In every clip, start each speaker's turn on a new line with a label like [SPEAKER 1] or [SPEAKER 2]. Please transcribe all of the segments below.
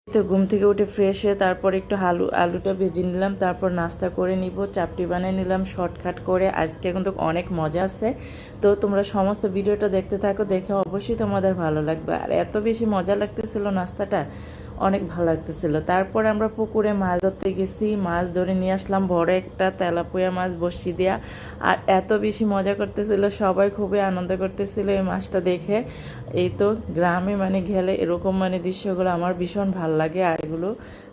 [SPEAKER 1] তো ঘুম থেকে উঠে ফ্রেশ হয়ে তারপর একটু আলুটা ভেজে নিলাম, তারপর নাস্তা করে নিব, চাপটি বানিয়ে নিলাম শর্টকাট করে। আজকে কিন্তু অনেক মজা আছে, তো তোমরা সমস্ত ভিডিওটা দেখতে থাকো, দেখে অবশ্যই তোমাদের ভালো লাগবে। আর এত বেশি মজা লাগতেছিল নাস্তাটা, অনেক ভালো লাগতেছিল। তারপর আমরা পুকুরে মাছ ধরতে গেছি, মাছ ধরে নিয়ে আসলাম বড় একটা তেলাপিয়া মাছ বসি দিয়া। আর এত বেশি মজা করতেছিল, সবাই খুবই আনন্দ করতেছিল এই মাছটা দেখে। এই তো গ্রামে মানে গেলে এরকম মানে দৃশ্যগুলো আমার ভীষণ ভালো লাগে। আর এগুলো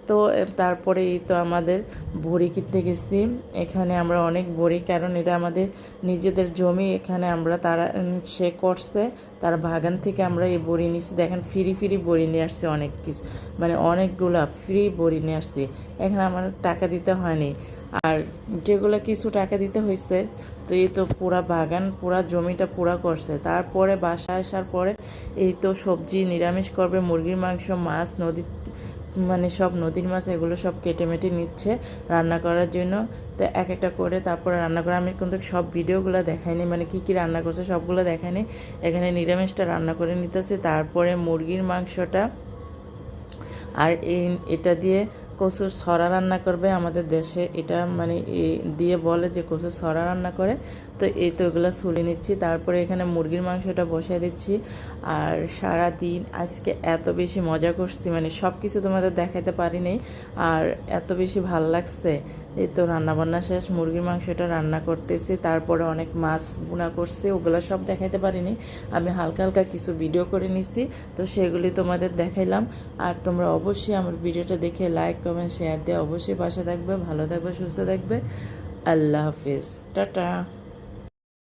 [SPEAKER 1] তো তারপরে এই তো আমাদের বড়ি কিনতে গেছি। এখানে আমরা অনেক বড়ি, কারণ এটা আমাদের নিজেদের জমি, এখানে আমরা তারা সে করছে তার বাগান থেকে আমরা এই বড়ি নিছি। দেখেন ফ্রি ফ্রি বড়ি নিয়ে আসছে, অনেক কিছু মানে অনেকগুলা ফ্রি বড়ি নিয়ে আসছি, এখানে আমার টাকা দিতে হয়নি। আর যেগুলো কিছু টাকা দিতে হয়েছে, তো এই তো পুরা বাগান পুরা জমিটা পুরা করছে। তারপরে বাসায় আসার পরে এই তো সবজি নিরামিষ করবে, মুরগির মাংস, মাছ, নদী মানে সব নদীর মাছ, এগুলো সব কেটে মেটে নিচ্ছে রান্না করার জন্য। তো এক একটা করে তারপরে রান্না করে, আমি কিন্তু সব ভিডিওগুলো দেখাইনি, মানে কী কী রান্না করছে সবগুলো দেখাইনি। এখানে নিরামিষটা রান্না করে নিতেছে, তারপরে মুরগির মাংসটা আর এটা দিয়ে কচুর ছড়া রান্না করবে। আমাদের দেশে এটা মানে দিয়ে বলে যে কচুর ছড়া রান্না করে। তো এই তো এগুলো ছুলে নিচ্ছি, তারপরে এখানে মুরগির মাংসটা বসাই দিচ্ছি। আর সারা দিন আজকে এত বেশি মজা করছি, মানে সব কিছু তোমাদের দেখাতে পারিনি, আর এত বেশি ভাল লাগছে। এই তো রান্নাবান্না শেষ, মুরগির মাংসটা রান্না করতেছি, তারপরে অনেক মাছ বোনা করছি, ওগুলো সব দেখাইতে পারিনি, আমি হালকা হালকা কিছু ভিডিও করে নিচ্ছি, তো সেগুলি তোমাদের দেখাইলাম। আর তোমরা অবশ্যই আমার ভিডিওটা দেখে লাইক কমেন্ট শেয়ার দিয়ে অবশ্যই পাশে থাকবে, ভালো থাকবে, সুস্থ থাকবে। আল্লাহ হাফিজ, টাটা।